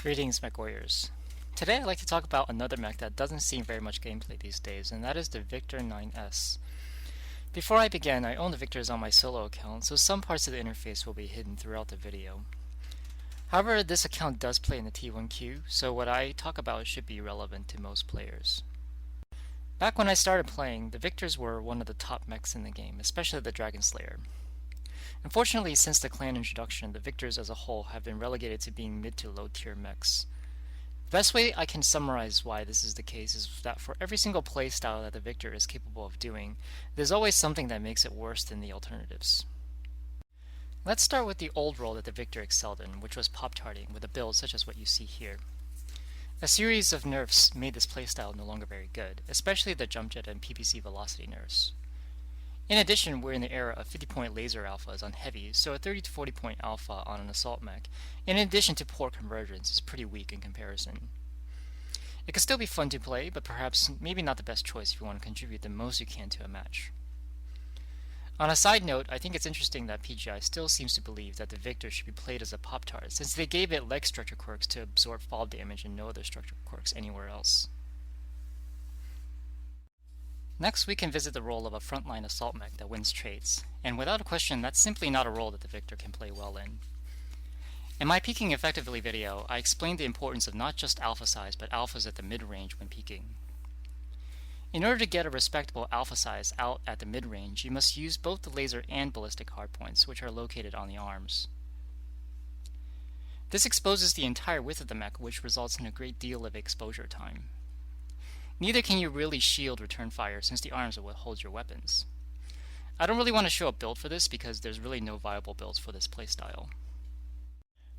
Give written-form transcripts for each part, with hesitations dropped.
Greetings, MechWarriors. Today I'd like to talk about another mech that doesn't see very much gameplay these days, and that is the VTR-9S. Before I begin, I own the Victors on my solo account, so some parts of the interface will be hidden throughout the video. However, this account does play in the T1 queue, so what I talk about should be relevant to most players. Back when I started playing, the Victors were one of the top mechs in the game, especially the Dragon Slayer. Unfortunately, since the clan introduction, the Victors as a whole have been relegated to being mid to low tier mechs. The best way I can summarize why this is the case is that for every single playstyle that the Victor is capable of doing, there's always something that makes it worse than the alternatives. Let's start with the old role that the Victor excelled in, which was pop-tarting with a build such as what you see here. A series of nerfs made this playstyle no longer very good, especially the jump jet and PPC velocity nerfs. In addition, we're in the era of 50-point laser alphas on heavy, so a 30 to 40-point alpha on an assault mech, in addition to poor convergence, is pretty weak in comparison. It can still be fun to play, but perhaps maybe not the best choice if you want to contribute the most you can to a match. On a side note, I think it's interesting that PGI still seems to believe that the Victor should be played as a Pop-Tart, since they gave it leg structure quirks to absorb fall damage and no other structure quirks anywhere else. Next, we can visit the role of a frontline assault mech that wins trades, and without a question, that's simply not a role that the Victor can play well in. In my peaking effectively video, I explained the importance of not just alpha size, but alphas at the mid-range when peaking. In order to get a respectable alpha size out at the mid-range, you must use both the laser and ballistic hardpoints, which are located on the arms. This exposes the entire width of the mech, which results in a great deal of exposure time. Neither can you really shield return fire since the arms are what holds your weapons. I don't really want to show a build for this because there's really no viable builds for this playstyle.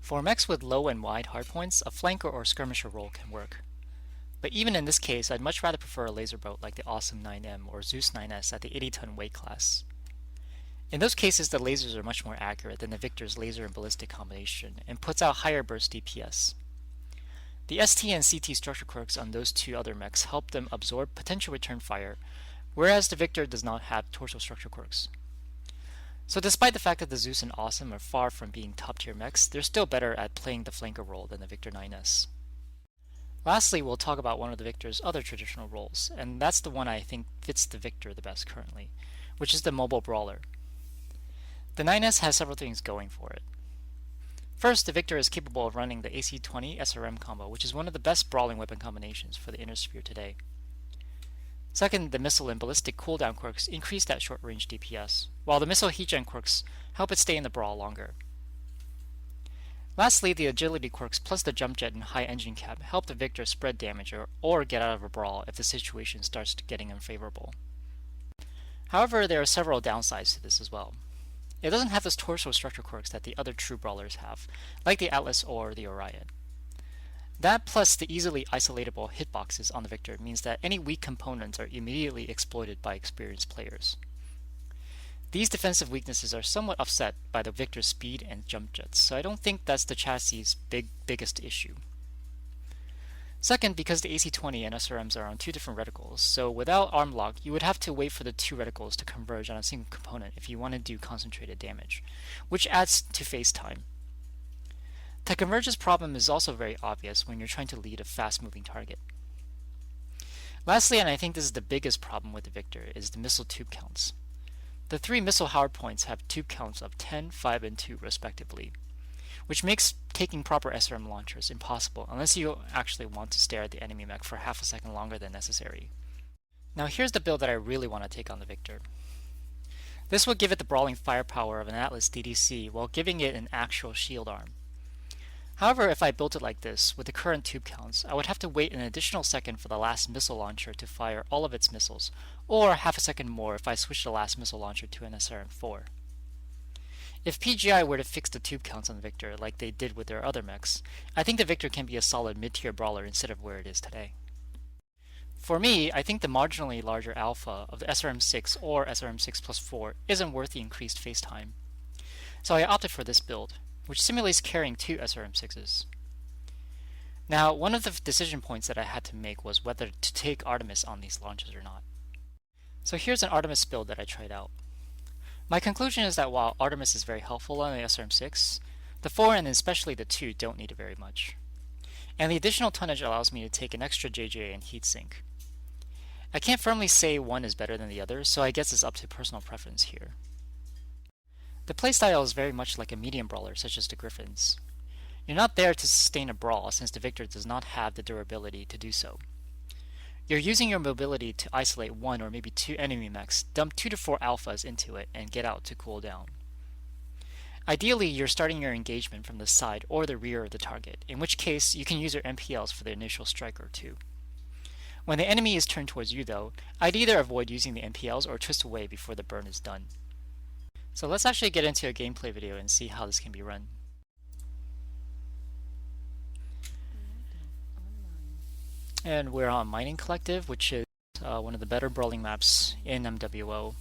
For mechs with low and wide hardpoints, a flanker or skirmisher role can work. But even in this case, I'd much rather prefer a laser boat like the awesome 9M or Zeus 9S at the 80-ton weight class. In those cases, the lasers are much more accurate than the Victor's laser and ballistic combination, and puts out higher burst DPS. The ST and CT structure quirks on those two other mechs help them absorb potential return fire, whereas the Victor does not have torso structure quirks. So despite the fact that the Zeus and Awesome are far from being top tier mechs, they're still better at playing the flanker role than the Victor 9S. Lastly, we'll talk about one of the Victor's other traditional roles, and that's the one I think fits the Victor the best currently, which is the mobile brawler. The 9S has several things going for it. First, the Victor is capable of running the AC-20 SRM combo, which is one of the best brawling weapon combinations for the Inner Sphere today. Second, the missile and ballistic cooldown quirks increase that short-range DPS, while the missile heatgen quirks help it stay in the brawl longer. Lastly, the agility quirks plus the jump jet and high engine cap help the Victor spread damage or get out of a brawl if the situation starts getting unfavorable. However, there are several downsides to this as well. It doesn't have those torso structure quirks that the other true brawlers have, like the Atlas or the Orion. That plus the easily isolatable hitboxes on the Victor means that any weak components are immediately exploited by experienced players. These defensive weaknesses are somewhat offset by the Victor's speed and jump jets, so I don't think that's the chassis' biggest issue. Second, because the AC-20 and SRMs are on two different reticles, so without arm lock, you would have to wait for the two reticles to converge on a single component if you want to do concentrated damage, which adds to phase time. The convergence problem is also very obvious when you're trying to lead a fast-moving target. Lastly, and I think this is the biggest problem with the Victor, is the missile tube counts. The three missile hardpoints have tube counts of 10, 5, and 2 respectively, which makes taking proper SRM launchers impossible unless you actually want to stare at the enemy mech for half a second longer than necessary. Now here's the build that I really want to take on the Victor. This will give it the brawling firepower of an Atlas DDC while giving it an actual shield arm. However, if I built it like this, with the current tube counts, I would have to wait an additional second for the last missile launcher to fire all of its missiles, or half a second more if I switch the last missile launcher to an SRM-4. If PGI were to fix the tube counts on the Victor like they did with their other mechs, I think the Victor can be a solid mid-tier brawler instead of where it is today. For me, I think the marginally larger alpha of the SRM-6 or SRM-6 plus 4 isn't worth the increased face time. So I opted for this build, which simulates carrying two SRM-6s. Now, one of the decision points that I had to make was whether to take Artemis on these launches or not. So here's an Artemis build that I tried out. My conclusion is that while Artemis is very helpful on the SRM-6, the 4 and especially the 2 don't need it very much. And the additional tonnage allows me to take an extra JJ and heatsink. I can't firmly say one is better than the other, so I guess it's up to personal preference here. The playstyle is very much like a medium brawler such as the Griffins. You're not there to sustain a brawl since the Victor does not have the durability to do so. You're using your mobility to isolate one or maybe two enemy mechs, dump 2 to 4 alphas into it, and get out to cool down. Ideally, you're starting your engagement from the side or the rear of the target, in which case you can use your MPLs for the initial strike or two. When the enemy is turned towards you though, I'd either avoid using the MPLs or twist away before the burn is done. So let's actually get into a gameplay video and see how this can be run. And we're on Mining Collective, which is one of the better brawling maps in MWO.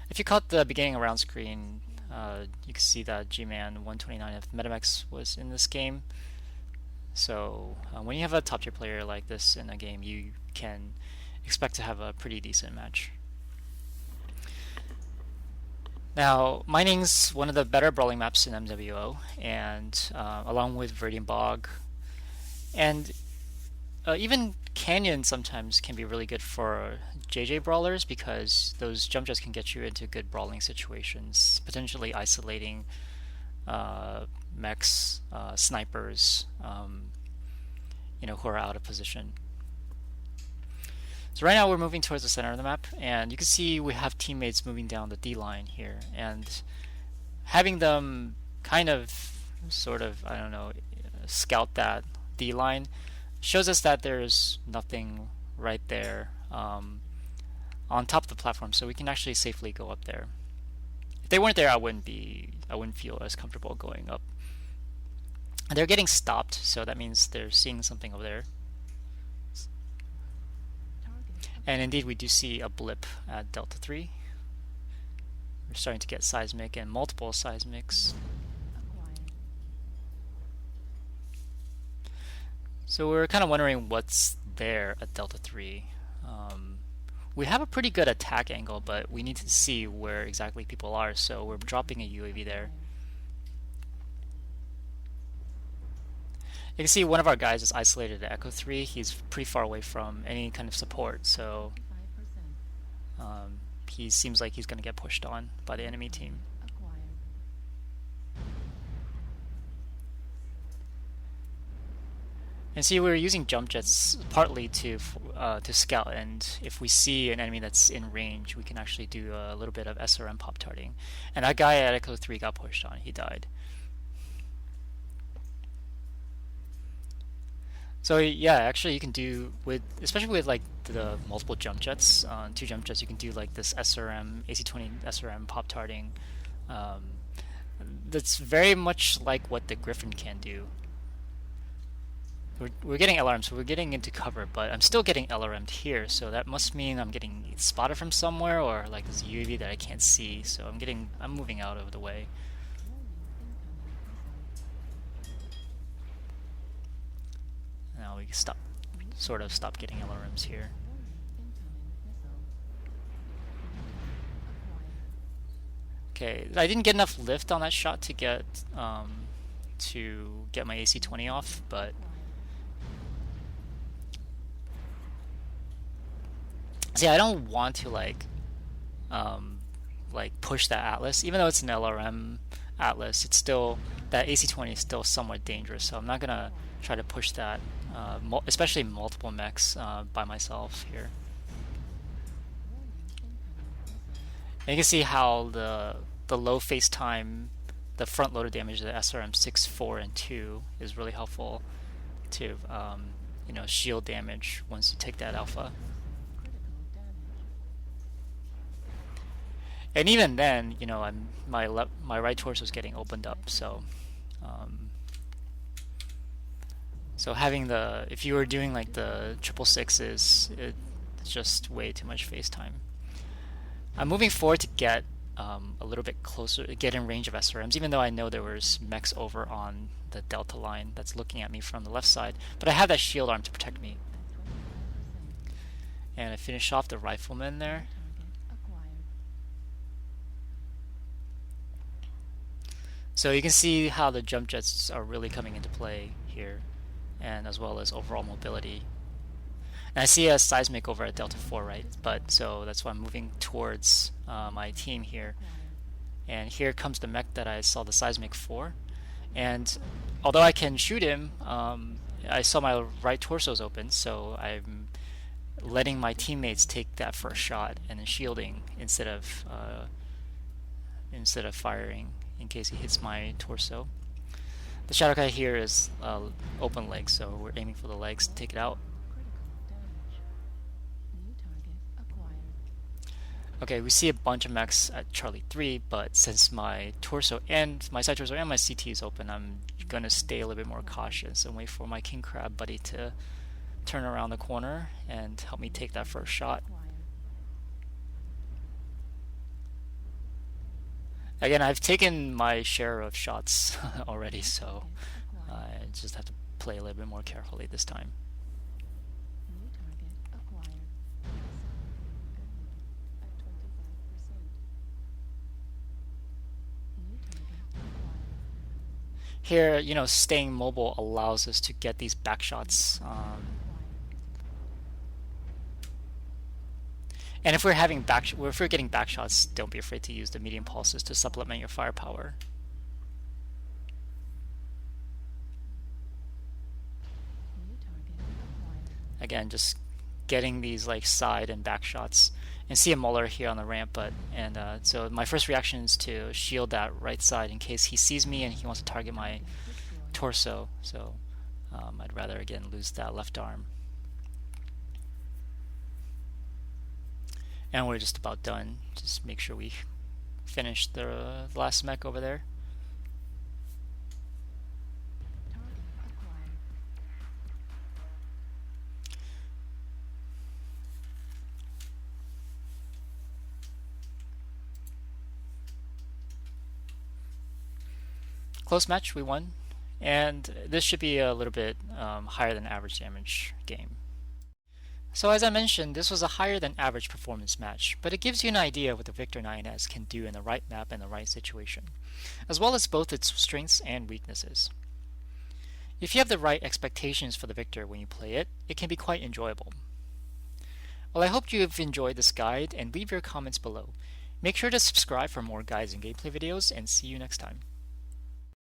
If you caught the beginning of round screen, you can see that G-Man 129F Metamex was in this game. So when you have a top tier player like this in a game, you can expect to have a pretty decent match. Now, mining's one of the better brawling maps in MWO, and along with Viridian Bog, and even Canyon sometimes can be really good for JJ brawlers because those jump jets can get you into good brawling situations, potentially isolating mechs, snipers, who are out of position. So right now we're moving towards the center of the map, and you can see we have teammates moving down the D line here, and having them kind of, scout that D line shows us that there's nothing right there on top of the platform, so we can actually safely go up there. If they weren't there, I wouldn't feel as comfortable going up. They're getting stopped, so that means they're seeing something over there. And indeed, we do see a blip at Delta 3. We're starting to get seismic and multiple seismics. So we're kind of wondering what's there at Delta 3. We have a pretty good attack angle, but we need to see where exactly people are, so we're dropping a UAV there. You can see one of our guys is isolated at Echo 3. He's pretty far away from any kind of support, so he seems like he's going to get pushed on by the enemy team. And see, we're using jump jets partly to scout, and if we see an enemy that's in range, we can actually do a little bit of SRM pop tarting. And that guy at Echo 3 got pushed on. He died. So yeah, actually you can do especially with like the multiple jump jets, 2 jump jets, you can do like this SRM, AC-20 SRM pop tarting. That's very much like what the Griffin can do. We're getting LRM, so we're getting into cover, but I'm still getting LRM'd here, so that must mean I'm getting spotted from somewhere, or like this UAV that I can't see, so I'm moving out of the way. Now we stop getting LRMs here. Okay, I didn't get enough lift on that shot to get my AC-20 off, but see, I don't want to like push that Atlas, even though it's an LRM Atlas. It's still, that AC-20 is still somewhat dangerous, so I'm not gonna try to push that, especially multiple mechs by myself here. And you can see how the low face time, the front loader damage of the SRM 6, 4, and 2 is really helpful to shield damage once you take that alpha. And even then, my right torso is getting opened up, so having if you were doing like the 666s, it's just way too much face time. I'm moving forward to get a little bit closer, get in range of SRMs, even though I know there was mechs over on the Delta line that's looking at me from the left side, but I have that shield arm to protect me. And I finish off the rifleman there. So you can see how the jump jets are really coming into play here. and as well as overall mobility. And I see a seismic over at Delta 4, right? But so that's why I'm moving towards my team here. And here comes the mech that I saw the seismic for. And although I can shoot him, I saw my right torso's open, so I'm letting my teammates take that first shot and then shielding instead of firing in case he hits my torso. The shadow guy here is open legs, so we're aiming for the legs to take it out. Okay, we see a bunch of mechs at Charlie 3, but since my torso and my side torso and my CT is open, I'm gonna stay a little bit more cautious and wait for my king crab buddy to turn around the corner and help me take that first shot. Again, I've taken my share of shots already, so I just have to play a little bit more carefully this time. Here, staying mobile allows us to get these back shots. And if we're getting back shots, don't be afraid to use the medium pulses to supplement your firepower. Again, just getting these like side and back shots. And see a Muller here on the ramp, so my first reaction is to shield that right side in case he sees me and he wants to target my torso. So I'd rather again lose that left arm. And we're just about done. Just make sure we finish the last mech over there. Close match, we won, and this should be a little bit higher than average damage game. So as I mentioned, this was a higher than average performance match, but it gives you an idea of what the VTR-9S can do in the right map and the right situation, as well as both its strengths and weaknesses. If you have the right expectations for the Victor when you play it, it can be quite enjoyable. Well, I hope you have enjoyed this guide and leave your comments below. Make sure to subscribe for more guides and gameplay videos, and see you next time.